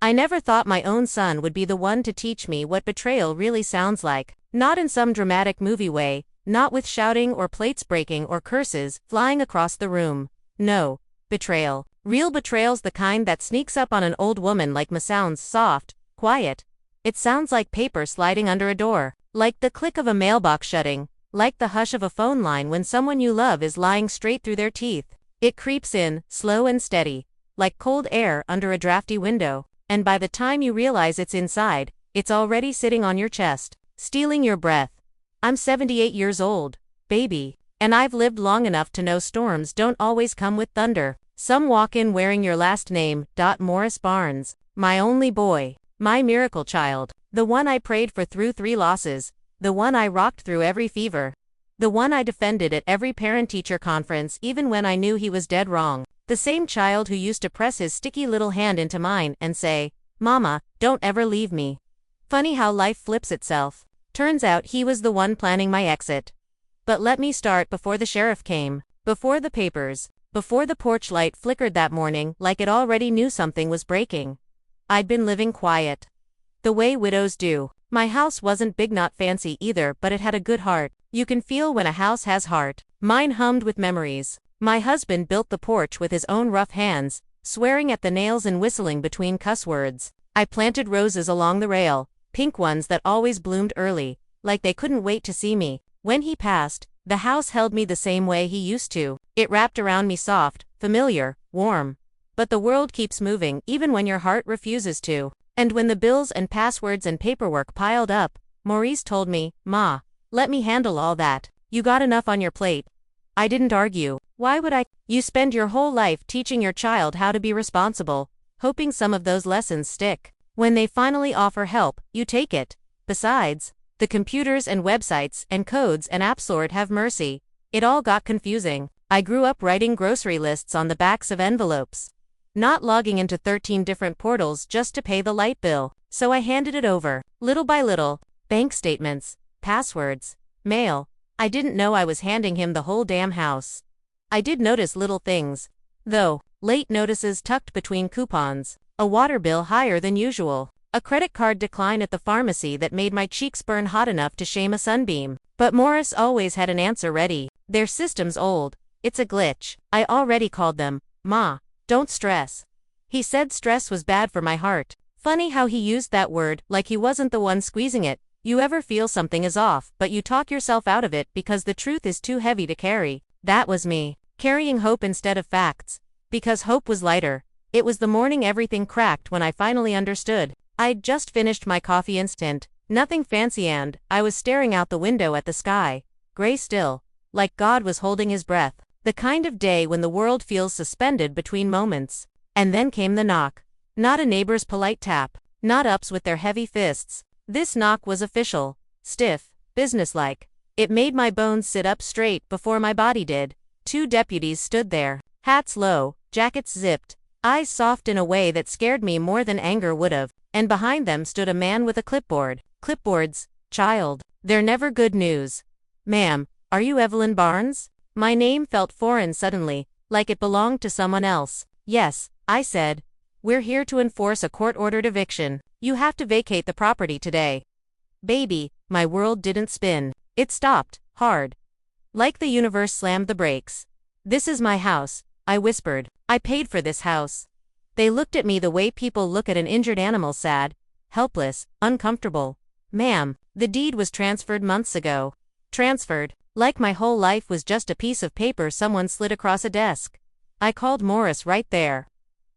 I never thought my own son would be the one to teach me what betrayal really sounds like. Not in some dramatic movie way, not with shouting or plates breaking or curses flying across the room. No, betrayal. Real betrayal's the kind that sneaks up on an old woman like sounds soft, quiet. It sounds like paper sliding under a door, like the click of a mailbox shutting, like the hush of a phone line when someone you love is lying straight through their teeth. It creeps in, slow and steady, like cold air under a drafty window, and by the time you realize it's inside, it's already sitting on your chest, stealing your breath. I'm 78 years old, baby, and I've lived long enough to know storms don't always come with thunder. Some walk in wearing your last name, Morris Barnes, my only boy, my miracle child, the one I prayed for through 3 losses, the one I rocked through every fever, the one I defended at every parent-teacher conference even when I knew he was dead wrong, the same child who used to press his sticky little hand into mine and say, "Mama, don't ever leave me." Funny how life flips itself. Turns out he was the one planning my exit. But let me start before the sheriff came, before the papers, before the porch light flickered that morning like it already knew something was breaking. I'd been living quiet. The way widows do. My house wasn't big, not fancy either, but it had a good heart. You can feel when a house has heart. Mine hummed with memories. My husband built the porch with his own rough hands, swearing at the nails and whistling between cuss words. I planted roses along the rail, pink ones that always bloomed early, like they couldn't wait to see me. When he passed, the house held me the same way he used to. It wrapped around me soft, familiar, warm. But the world keeps moving even when your heart refuses to. And when the bills and passwords and paperwork piled up, Maurice told me, "Ma, let me handle all that. You got enough on your plate." I didn't argue. Why would I? You spend your whole life teaching your child how to be responsible, hoping some of those lessons stick. When they finally offer help, you take it. Besides, the computers and websites and codes and apps, Lord have mercy, it all got confusing. I grew up writing grocery lists on the backs of envelopes, not logging into 13 different portals just to pay the light bill. So I handed it over, little by little, bank statements, passwords, mail. I didn't know I was handing him the whole damn house. I did notice little things, though: late notices tucked between coupons, a water bill higher than usual, a credit card decline at the pharmacy that made my cheeks burn hot enough to shame a sunbeam. But Morris always had an answer ready. Their system's old. It's a glitch. I already called them. "Ma, don't stress." He said stress was bad for my heart. Funny how he used that word like he wasn't the one squeezing it. You ever feel something is off, but you talk yourself out of it because the truth is too heavy to carry? That was me, carrying hope instead of facts. Because hope was lighter. It was the morning everything cracked when I finally understood. I'd just finished my coffee instant, nothing fancy, and I was staring out the window at the sky, gray still, like God was holding his breath. The kind of day when the world feels suspended between moments. And then came the knock. Not a neighbor's polite tap, not ups with their heavy fists. This knock was official, stiff, businesslike. It made my bones sit up straight before my body did. 2 deputies stood there, hats low, jackets zipped, eyes soft in a way that scared me more than anger would have, and behind them stood a man with a clipboard. Clipboards, child, they're never good news. "Ma'am, are you Evelyn Barnes?" My name felt foreign suddenly, like it belonged to someone else. "Yes," I said. "We're here to enforce a court-ordered eviction. You have to vacate the property today." Baby, my world didn't spin. It stopped, hard. Like the universe slammed the brakes. "This is my house," I whispered. "I paid for this house." They looked at me the way people look at an injured animal, sad, helpless, uncomfortable. "Ma'am, the deed was transferred months ago." Transferred, like my whole life was just a piece of paper someone slid across a desk. I called Morris right there,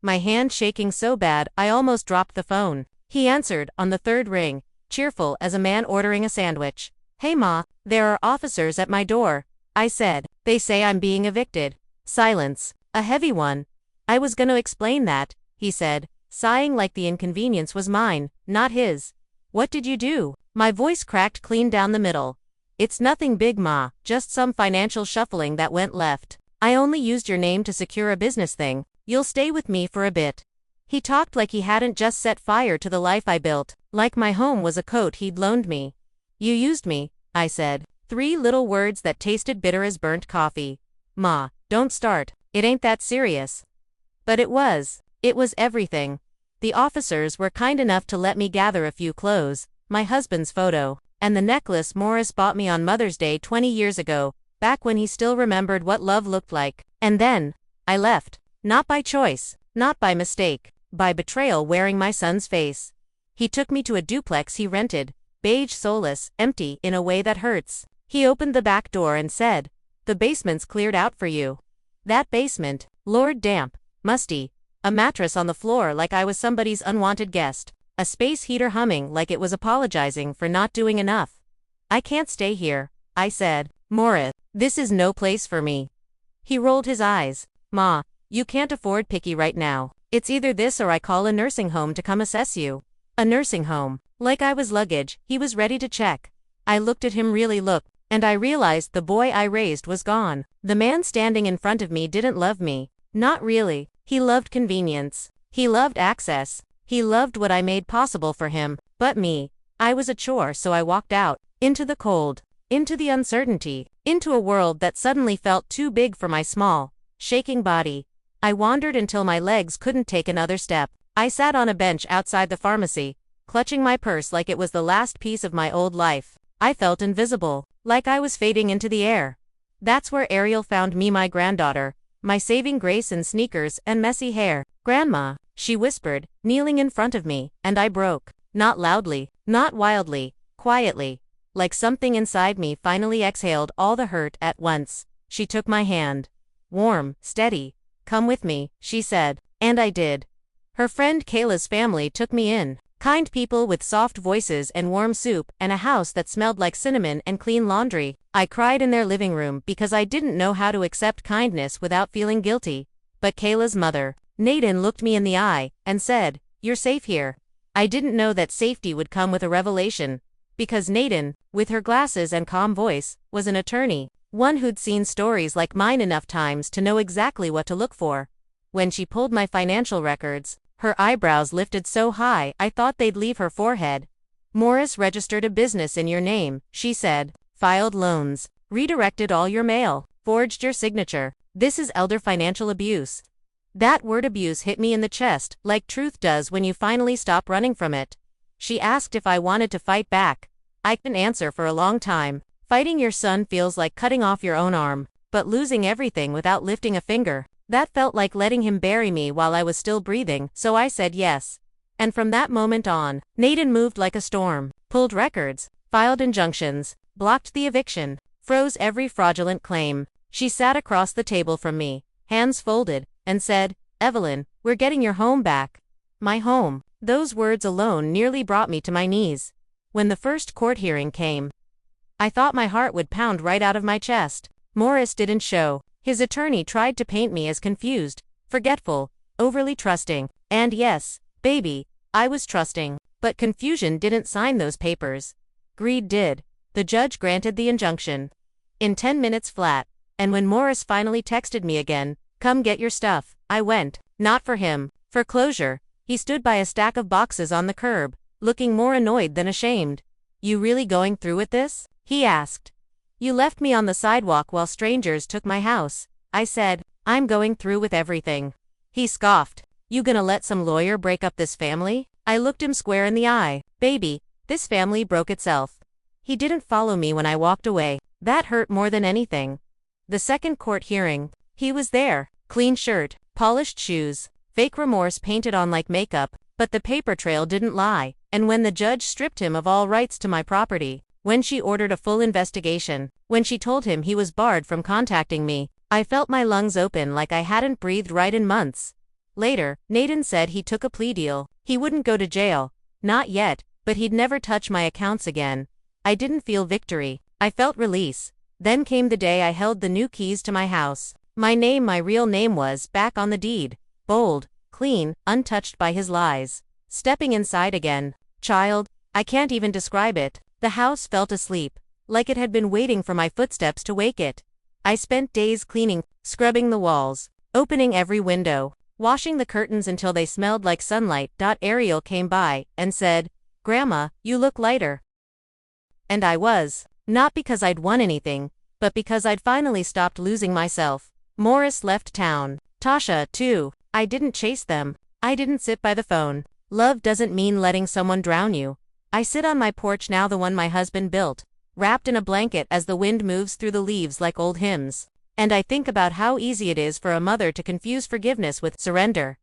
my hand shaking so bad I almost dropped the phone. He answered on the 3rd ring, cheerful as a man ordering a sandwich. "Hey Ma, there are officers at my door," I said. "They say I'm being evicted." Silence, a heavy one. "I was gonna explain that," he said, sighing like the inconvenience was mine, not his. "What did you do?" My voice cracked clean down the middle. "It's nothing big, Ma, just some financial shuffling that went left. I only used your name to secure a business thing. You'll stay with me for a bit." He talked like he hadn't just set fire to the life I built, like my home was a coat he'd loaned me. "You used me," I said. 3 little words that tasted bitter as burnt coffee. "Ma, don't start. It ain't that serious." But it was. It was everything. The officers were kind enough to let me gather a few clothes, my husband's photo, and the necklace Morris bought me on Mother's Day 20 years ago, back when he still remembered what love looked like. And then, I left. Not by choice, not by mistake, by betrayal wearing my son's face. He took me to a duplex he rented, beige, soulless, empty in a way that hurts. He opened the back door and said, "The basement's cleared out for you." That basement, Lord, damp, musty, a mattress on the floor like I was somebody's unwanted guest, a space heater humming like it was apologizing for not doing enough. "I can't stay here," I said. "Morris, this is no place for me." He rolled his eyes. "Ma, you can't afford picky right now. It's either this or I call a nursing home to come assess you." A nursing home. Like I was luggage, he was ready to check. I looked at him, really looked, and I realized the boy I raised was gone. The man standing in front of me didn't love me. Not really. He loved convenience. He loved access. He loved what I made possible for him. But me, I was a chore, so I walked out. Into the cold. Into the uncertainty. Into a world that suddenly felt too big for my small, shaking body. I wandered until my legs couldn't take another step. I sat on a bench outside the pharmacy, clutching my purse like it was the last piece of my old life. I felt invisible, like I was fading into the air. That's where Ariel found me, my granddaughter, my saving grace in sneakers and messy hair. "Grandma," she whispered, kneeling in front of me, and I broke. Not loudly, not wildly, quietly, like something inside me finally exhaled all the hurt at once. She took my hand. Warm, steady. "Come with me," she said. And I did. Her friend Kayla's family took me in. Kind people with soft voices and warm soup and a house that smelled like cinnamon and clean laundry. I cried in their living room because I didn't know how to accept kindness without feeling guilty. But Kayla's mother, Nadine, looked me in the eye and said, "You're safe here." I didn't know that safety would come with a revelation, because Nadine, with her glasses and calm voice, was an attorney, one who'd seen stories like mine enough times to know exactly what to look for. When she pulled my financial records, her eyebrows lifted so high I thought they'd leave her forehead. "Morris registered a business in your name," she said, "filed loans, redirected all your mail, forged your signature. This is elder financial abuse." That word abuse hit me in the chest, like truth does when you finally stop running from it. She asked if I wanted to fight back. I couldn't answer for a long time. Fighting your son feels like cutting off your own arm, but losing everything without lifting a finger. That felt like letting him bury me while I was still breathing, so I said yes. And from that moment on, Nadine moved like a storm, pulled records, filed injunctions, blocked the eviction, froze every fraudulent claim. She sat across the table from me, hands folded, and said, "Evelyn, we're getting your home back." My home. Those words alone nearly brought me to my knees. When the first court hearing came, I thought my heart would pound right out of my chest. Morris didn't show. His attorney tried to paint me as confused, forgetful, overly trusting. And yes, baby, I was trusting. But confusion didn't sign those papers. Greed did. The judge granted the injunction. In 10 minutes flat. And when Morris finally texted me again, "Come get your stuff," I went. Not for him. For closure. He stood by a stack of boxes on the curb, looking more annoyed than ashamed. "You really going through with this?" he asked. "You left me on the sidewalk while strangers took my house," I said. "I'm going through with everything." He scoffed. "You gonna let some lawyer break up this family?" I looked him square in the eye. "Baby, this family broke itself." He didn't follow me when I walked away. That hurt more than anything. The second court hearing. He was there. Clean shirt, polished shoes, fake remorse painted on like makeup, but the paper trail didn't lie. And when the judge stripped him of all rights to my property, when she ordered a full investigation, when she told him he was barred from contacting me, I felt my lungs open like I hadn't breathed right in months. Later, Nadine said he took a plea deal. He wouldn't go to jail. Not yet, but he'd never touch my accounts again. I didn't feel victory. I felt release. Then came the day I held the new keys to my house. My name, my real name, was back on the deed. Bold, clean, untouched by his lies. Stepping inside again. Child, I can't even describe it. The house felt asleep, like it had been waiting for my footsteps to wake it. I spent days cleaning, scrubbing the walls, opening every window, washing the curtains until they smelled like sunlight. Ariel came by and said, "Grandma, you look lighter." And I was. Not because I'd won anything, but because I'd finally stopped losing myself. Morris left town. Tasha, too. I didn't chase them. I didn't sit by the phone. Love doesn't mean letting someone drown you. I sit on my porch now, the one my husband built, wrapped in a blanket as the wind moves through the leaves like old hymns. And I think about how easy it is for a mother to confuse forgiveness with surrender.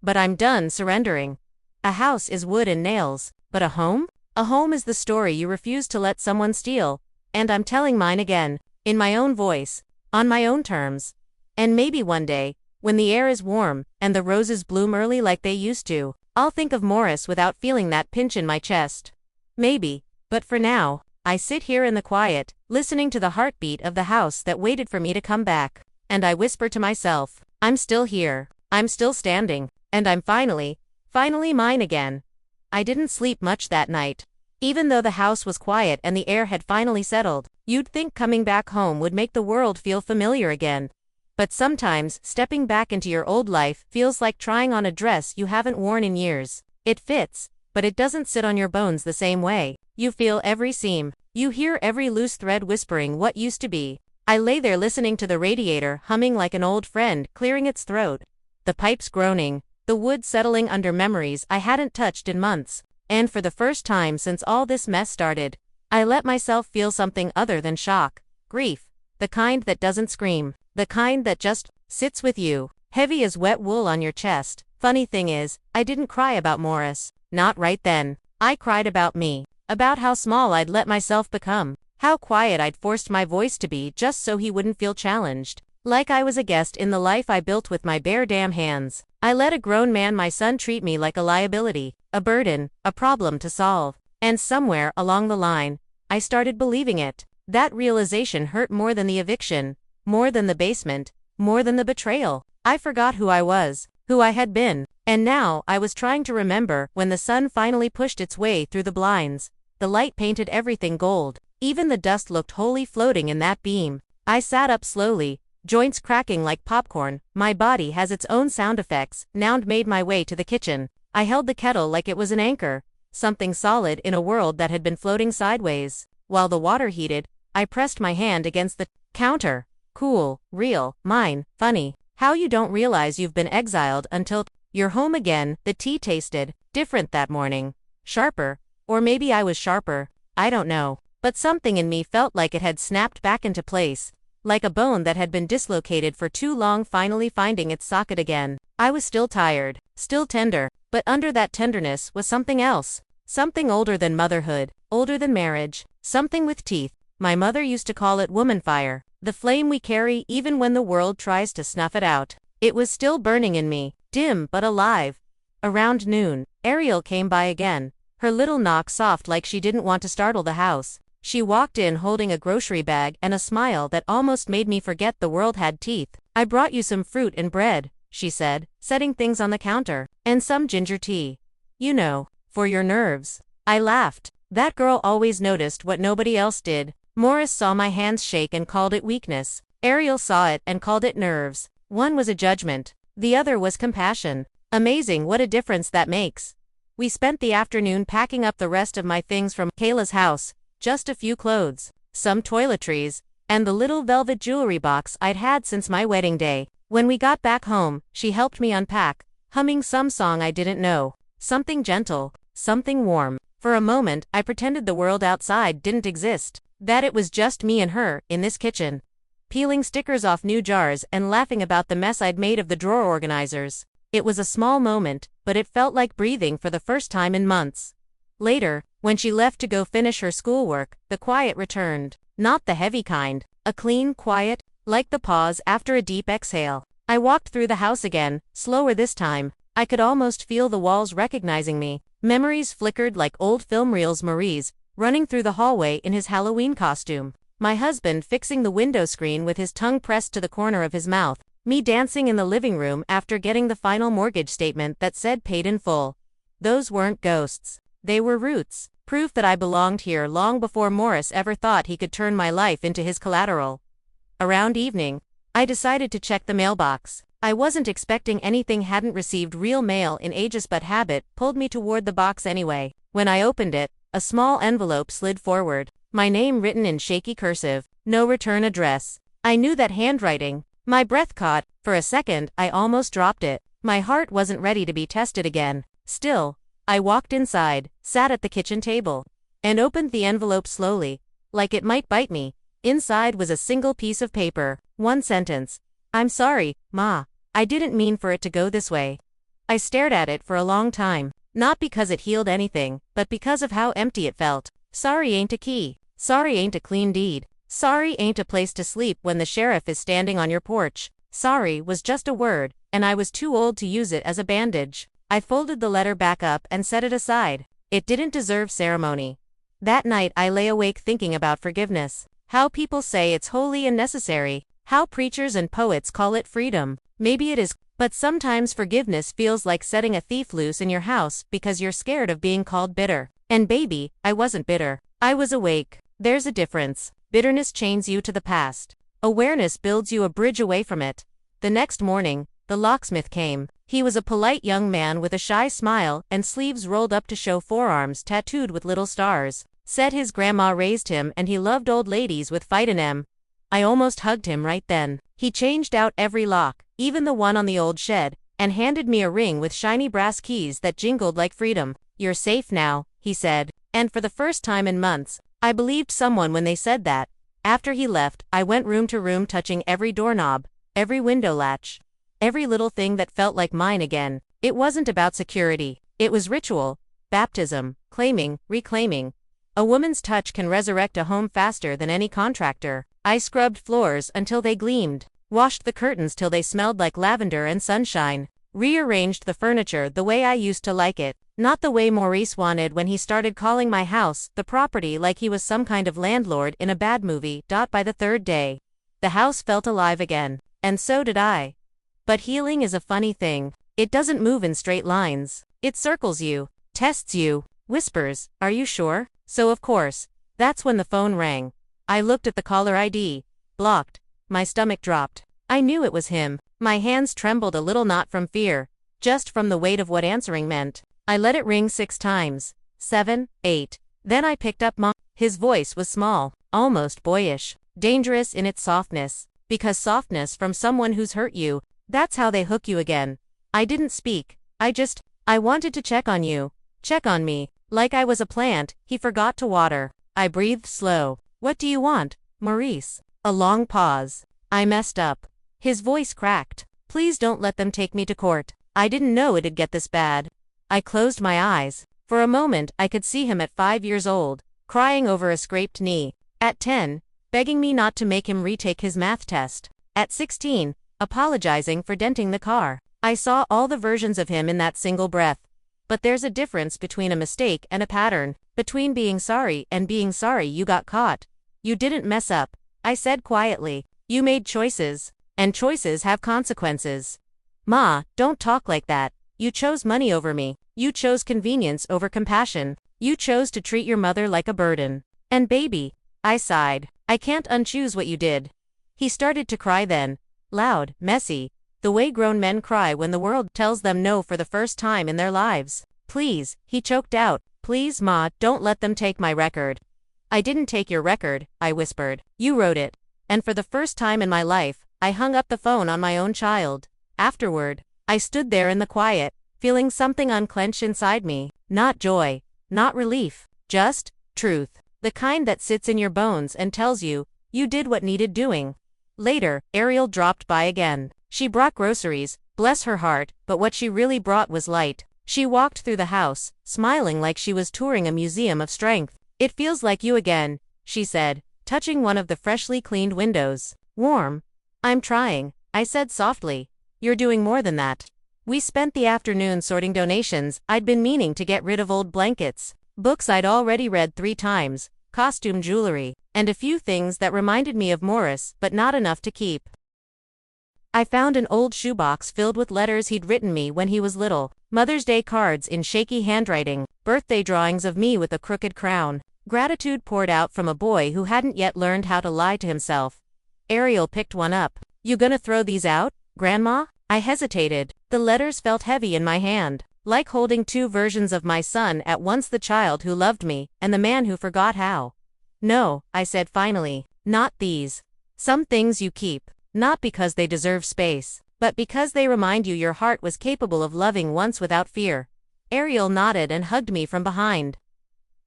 But I'm done surrendering. A house is wood and nails, but a home? A home is the story you refuse to let someone steal, and I'm telling mine again, in my own voice, on my own terms. And maybe one day, when the air is warm, and the roses bloom early like they used to, I'll think of Morris without feeling that pinch in my chest. Maybe, but for now, I sit here in the quiet, listening to the heartbeat of the house that waited for me to come back. And I whisper to myself, I'm still here, I'm still standing, and I'm finally mine again. I didn't sleep much that night. Even though the house was quiet and the air had finally settled, you'd think coming back home would make the world feel familiar again. But sometimes, stepping back into your old life feels like trying on a dress you haven't worn in years. It fits, but it doesn't sit on your bones the same way. You feel every seam. You hear every loose thread whispering what used to be. I lay there listening to the radiator humming like an old friend clearing its throat. The pipes groaning, the wood settling under memories I hadn't touched in months. And for the first time since all this mess started, I let myself feel something other than shock. Grief. The kind that doesn't scream. The kind that just sits with you, heavy as wet wool on your chest. Funny thing is, I didn't cry about Morris. Not right then. I cried about me. About how small I'd let myself become. How quiet I'd forced my voice to be just so he wouldn't feel challenged. Like I was a guest in the life I built with my bare damn hands. I let a grown man, my son, treat me like a liability, a burden, a problem to solve. And somewhere along the line, I started believing it. That realization hurt more than the eviction, more than the basement, more than the betrayal. I forgot who I was, who I had been. And now I was trying to remember when the sun finally pushed its way through the blinds. The light painted everything gold. Even the dust looked wholly floating in that beam. I sat up slowly, joints cracking like popcorn. My body has its own sound effects. Now made my way to the kitchen. I held the kettle like it was an anchor, something solid in a world that had been floating sideways. While the water heated, I pressed my hand against the counter. Cool, real, mine, funny. How you don't realize you've been exiled until you're home again. The tea tasted different that morning. Sharper. Or maybe I was sharper. I don't know. But something in me felt like it had snapped back into place. Like a bone that had been dislocated for too long finally finding its socket again. I was still tired. Still tender. But under that tenderness was something else. Something older than motherhood. Older than marriage. Something with teeth. My mother used to call it woman fire. The flame we carry even when the world tries to snuff it out. It was still burning in me. Dim but alive. Around noon, Ariel came by again. Her little knock soft like she didn't want to startle the house. She walked in holding a grocery bag and a smile that almost made me forget the world had teeth. I brought you some fruit and bread, she said, setting things on the counter. And some ginger tea. You know, for your nerves. I laughed. That girl always noticed what nobody else did. Morris saw my hands shake and called it weakness. Ariel saw it and called it nerves. One was a judgment. The other was compassion. Amazing what a difference that makes. We spent the afternoon packing up the rest of my things from Kayla's house. Just a few clothes, some toiletries, and the little velvet jewelry box I'd had since my wedding day. When we got back home, she helped me unpack, humming some song I didn't know. Something gentle, something warm. For a moment, I pretended the world outside didn't exist. That it was just me and her, in this kitchen. Peeling stickers off new jars and laughing about the mess I'd made of the drawer organizers. It was a small moment, but it felt like breathing for the first time in months. Later, when she left to go finish her schoolwork, the quiet returned. Not the heavy kind. A clean quiet, like the pause after a deep exhale. I walked through the house again, slower this time. I could almost feel the walls recognizing me. Memories flickered like old film reels. Marie's running through the hallway in his Halloween costume. My husband fixing the window screen with his tongue pressed to the corner of his mouth. Me dancing in the living room after getting the final mortgage statement that said paid in full. Those weren't ghosts. They were roots. Proof that I belonged here long before Morris ever thought he could turn my life into his collateral. Around evening, I decided to check the mailbox. I wasn't expecting anything, hadn't received real mail in ages, but habit pulled me toward the box anyway. When I opened it, a small envelope slid forward. My name written in shaky cursive. No return address. I knew that handwriting. My breath caught. For a second, I almost dropped it. My heart wasn't ready to be tested again. Still, I walked inside, sat at the kitchen table, and opened the envelope slowly, like it might bite me. Inside was a single piece of paper, one sentence. "I'm sorry, Ma. I didn't mean for it to go this way." I stared at it for a long time, not because it healed anything, but because of how empty it felt. Sorry ain't a key. Sorry ain't a clean deed. Sorry ain't a place to sleep when the sheriff is standing on your porch. Sorry was just a word, and I was too old to use it as a bandage. I folded the letter back up and set it aside. It didn't deserve ceremony. That night I lay awake thinking about forgiveness. How people say it's holy and necessary. How preachers and poets call it freedom. Maybe it is, but sometimes forgiveness feels like setting a thief loose in your house because you're scared of being called bitter. And baby, I wasn't bitter. I was awake. There's a difference. Bitterness chains you to the past. Awareness builds you a bridge away from it. The next morning, the locksmith came. He was a polite young man with a shy smile and sleeves rolled up to show forearms tattooed with little stars. Said his grandma raised him and he loved old ladies with fightin' 'em. I almost hugged him right then. He changed out every lock, even the one on the old shed, and handed me a ring with shiny brass keys that jingled like freedom. "You're safe now," he said. And for the first time in months, I believed someone when they said that. After he left, I went room to room touching every doorknob, every window latch, every little thing that felt like mine again. It wasn't about security. It was ritual, baptism, claiming, reclaiming. A woman's touch can resurrect a home faster than any contractor. I scrubbed floors until they gleamed, washed the curtains till they smelled like lavender and sunshine, rearranged the furniture the way I used to like it, not the way Maurice wanted when he started calling my house, the property, like he was some kind of landlord in a bad movie. By the third day, the house felt alive again, and so did I. But healing is a funny thing. It doesn't move in straight lines. It circles you, tests you, whispers, "Are you sure?" So of course, that's when the phone rang. I looked at the caller ID. Blocked. My stomach dropped. I knew it was him. My hands trembled a little, not from fear, just from the weight of what answering meant. I let it ring 6 times. 7, 8. Then I picked up Mom. His voice was small, almost boyish, dangerous in its softness. Because softness from someone who's hurt you, that's how they hook you again. I didn't speak. I wanted to check on you. Check on me. Like I was a plant he forgot to water. I breathed slow. "What do you want, Maurice?" A long pause. I messed up. His voice cracked. "Please don't let them take me to court. I didn't know it'd get this bad." I closed my eyes. For a moment I could see him at 5 years old, crying over a scraped knee. At 10, begging me not to make him retake his math test. At 16, apologizing for denting the car. I saw all the versions of him in that single breath. But there's a difference between a mistake and a pattern, between being sorry and being sorry you got caught. "You didn't mess up," I said quietly. "You made choices, and choices have consequences." "Ma, don't talk like that. You chose money over me. You chose convenience over compassion. You chose to treat your mother like a burden. And baby," I sighed, "I can't unchoose what you did." He started to cry then. Loud, messy, the way grown men cry when the world tells them no for the first time in their lives. "Please," he choked out. "Please, Ma, don't let them take my record." "I didn't take your record," I whispered. "You wrote it." And for the first time in my life, I hung up the phone on my own child. Afterward, I stood there in the quiet, feeling something unclench inside me. Not joy, not relief, just truth. The kind that sits in your bones and tells you, you did what needed doing. Later, Ariel dropped by again. She brought groceries, bless her heart, but what she really brought was light. She walked through the house, smiling like she was touring a museum of strength. "It feels like you again," she said, touching one of the freshly cleaned windows. "Warm." "I'm trying," I said softly. "You're doing more than that." We spent the afternoon sorting donations. I'd been meaning to get rid of old blankets, books I'd already read 3 times, costume jewelry, and a few things that reminded me of Morris, but not enough to keep. I found an old shoebox filled with letters he'd written me when he was little, Mother's Day cards in shaky handwriting, birthday drawings of me with a crooked crown. Gratitude poured out from a boy who hadn't yet learned how to lie to himself. Ariel picked one up. "You gonna throw these out, Grandma?" I hesitated. The letters felt heavy in my hand, like holding 2 versions of my son at once, the child who loved me, and the man who forgot how. "No," I said finally, "not these. Some things you keep. Not because they deserve space, but because they remind you your heart was capable of loving once without fear. Ariel nodded and hugged me from behind,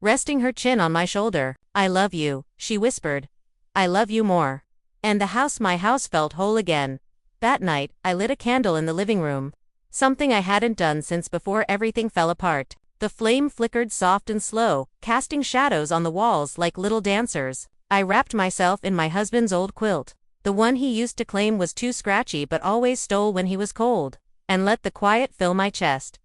resting her chin on my shoulder. I love you, she whispered. I love you more. And my house felt whole again. That night, I lit a candle in the living room. Something I hadn't done since before everything fell apart. The flame flickered soft and slow, casting shadows on the walls like little dancers. I wrapped myself in my husband's old quilt, the one he used to claim was too scratchy but always stole when he was cold, and let the quiet fill my chest.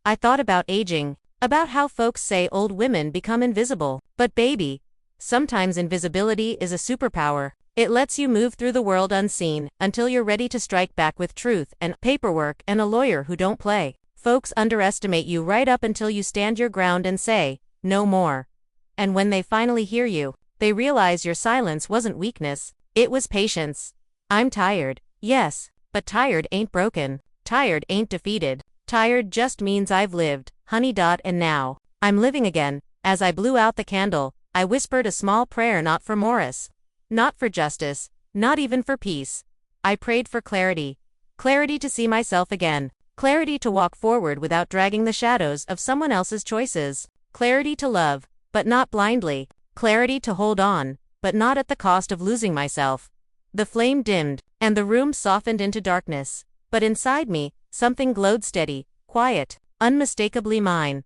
I thought about aging, about how folks say old women become invisible. But baby, sometimes invisibility is a superpower. It lets you move through the world unseen, until you're ready to strike back with truth and paperwork and a lawyer who don't play. Folks underestimate you right up until you stand your ground and say, no more. And when they finally hear you, they realize your silence wasn't weakness, it was patience. I'm tired, yes, but tired ain't broken. Tired ain't defeated. Tired just means I've lived, honey. And now, I'm living again. As I blew out the candle, I whispered a small prayer, not for Morris, not for justice, not even for peace. I prayed for clarity. Clarity to see myself again. Clarity to walk forward without dragging the shadows of someone else's choices. Clarity to love, but not blindly. Clarity to hold on, but not at the cost of losing myself. The flame dimmed, and the room softened into darkness. But inside me, something glowed steady, quiet, unmistakably mine.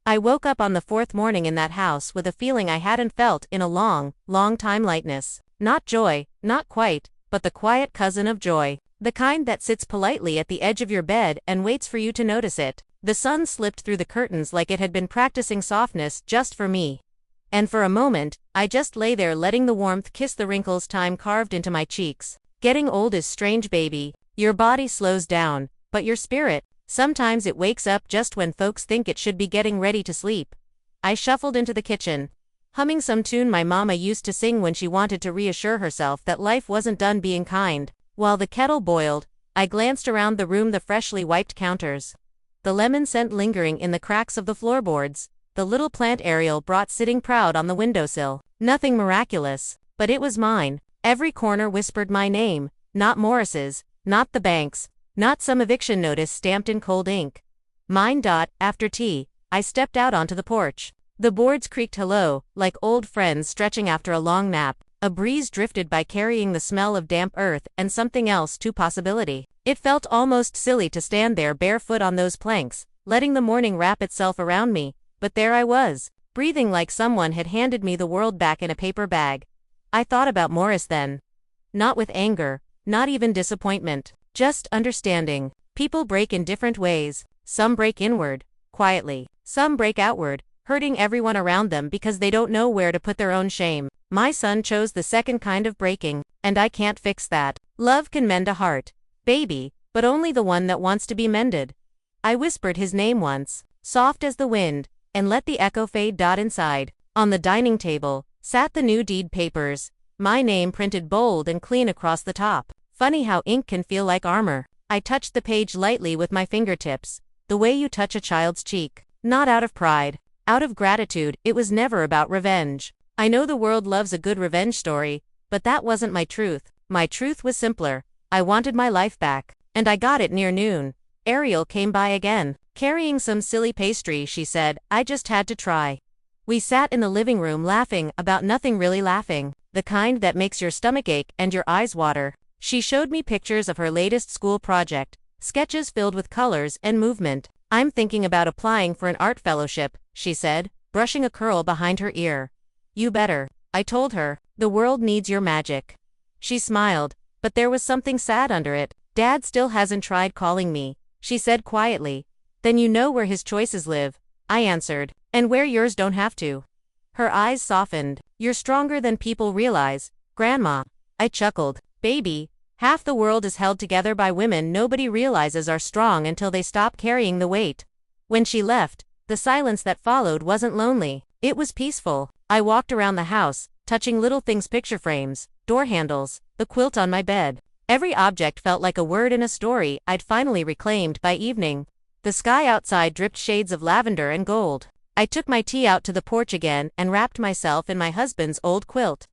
I woke up on the fourth morning in that house with a feeling I hadn't felt in a long, long time. Lightness. Not joy, not quite, but the quiet cousin of joy. The kind that sits politely at the edge of your bed and waits for you to notice it. The sun slipped through the curtains like it had been practicing softness just for me. And for a moment, I just lay there letting the warmth kiss the wrinkles time carved into my cheeks. Getting old is strange, baby. Your body slows down, but your spirit, sometimes it wakes up just when folks think it should be getting ready to sleep. I shuffled into the kitchen, humming some tune my mama used to sing when she wanted to reassure herself that life wasn't done being kind. While the kettle boiled, I glanced around the room, the freshly wiped counters, the lemon scent lingering in the cracks of the floorboards, the little plant Ariel brought sitting proud on the windowsill. Nothing miraculous, but it was mine. Every corner whispered my name, not Morris's, not the bank's, not some eviction notice stamped in cold ink. Mine. After tea, I stepped out onto the porch. The boards creaked hello, like old friends stretching after a long nap. A breeze drifted by carrying the smell of damp earth and something else to possibility. It felt almost silly to stand there barefoot on those planks, letting the morning wrap itself around me, but there I was, breathing like someone had handed me the world back in a paper bag. I thought about Morris then. Not with anger, not even disappointment, just understanding. People break in different ways. Some break inward, quietly. Some break outward, hurting everyone around them because they don't know where to put their own shame. My son chose the second kind of breaking, and I can't fix that. Love can mend a heart, baby, but only the one that wants to be mended. I whispered his name once, soft as the wind, and let the echo fade. Inside, on the dining table, sat the new deed papers, my name printed bold and clean across the top. Funny how ink can feel like armor. I touched the page lightly with my fingertips, the way you touch a child's cheek. Not out of pride, out of gratitude. It was never about revenge. I know the world loves a good revenge story, but that wasn't my truth. My truth was simpler. I wanted my life back, and I got it near noon. Ariel came by again, carrying some silly pastry. She said, I just had to try. We sat in the living room laughing about nothing, really laughing, the kind that makes your stomach ache and your eyes water. She showed me pictures of her latest school project, sketches filled with colors and movement. I'm thinking about applying for an art fellowship, she said, brushing a curl behind her ear. You better, I told her. The world needs your magic. She smiled, but there was something sad under it. Dad still hasn't tried calling me, she said quietly. Then you know where his choices live, I answered, and where yours don't have to. Her eyes softened. You're stronger than people realize, Grandma. I chuckled. Baby, half the world is held together by women nobody realizes are strong until they stop carrying the weight. When she left, the silence that followed wasn't lonely. It was peaceful. I walked around the house, touching little things, picture frames, door handles, the quilt on my bed. Every object felt like a word in a story I'd finally reclaimed. By evening, the sky outside dripped shades of lavender and gold. I took my tea out to the porch again and wrapped myself in my husband's old quilt,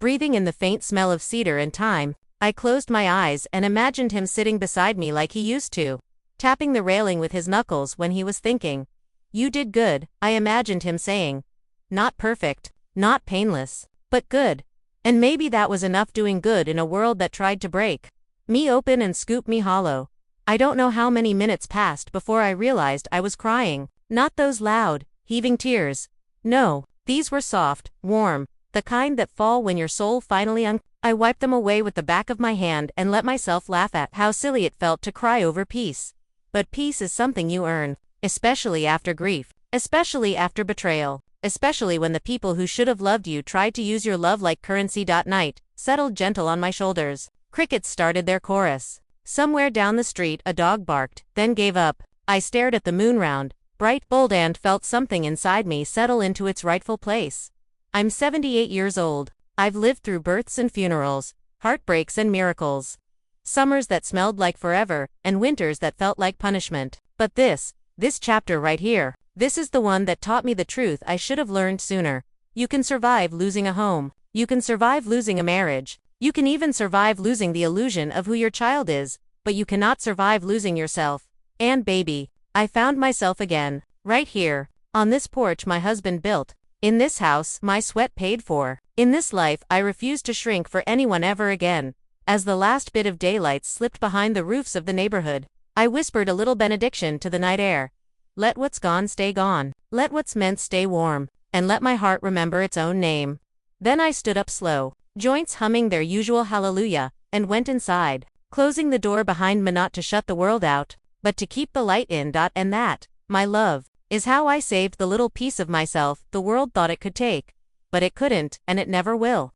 breathing in the faint smell of cedar and thyme. I closed my eyes and imagined him sitting beside me like he used to, tapping the railing with his knuckles when he was thinking. You did good, I imagined him saying. Not perfect, not painless, but good. And maybe that was enough, doing good in a world that tried to break me open and scoop me hollow. I don't know how many minutes passed before I realized I was crying. Not those loud, heaving tears. No, these were soft, warm, the kind that fall when your soul finally I wiped them away with the back of my hand and let myself laugh at how silly it felt to cry over peace. But peace is something you earn, especially after grief, especially after betrayal, especially when the people who should have loved you tried to use your love like currency. Night settled gentle on my shoulders. Crickets started their chorus. Somewhere down the street a dog barked, then gave up. I stared at the moon round, bright, bold, and felt something inside me settle into its rightful place. I'm 78 years old. I've lived through births and funerals, heartbreaks and miracles. Summers that smelled like forever, and winters that felt like punishment. But this chapter right here, this is the one that taught me the truth I should have learned sooner. You can survive losing a home. You can survive losing a marriage. You can even survive losing the illusion of who your child is, but you cannot survive losing yourself. And baby, I found myself again, right here, on this porch my husband built, in this house my sweat paid for, in this life I refuse to shrink for anyone ever again. As the last bit of daylight slipped behind the roofs of the neighborhood, I whispered a little benediction to the night air. Let what's gone stay gone, let what's meant stay warm, and let my heart remember its own name. Then I stood up slow, joints humming their usual hallelujah, and went inside, closing the door behind me not to shut the world out, but to keep the light in. And that, my love, is how I saved the little piece of myself the world thought it could take. But it couldn't, and it never will.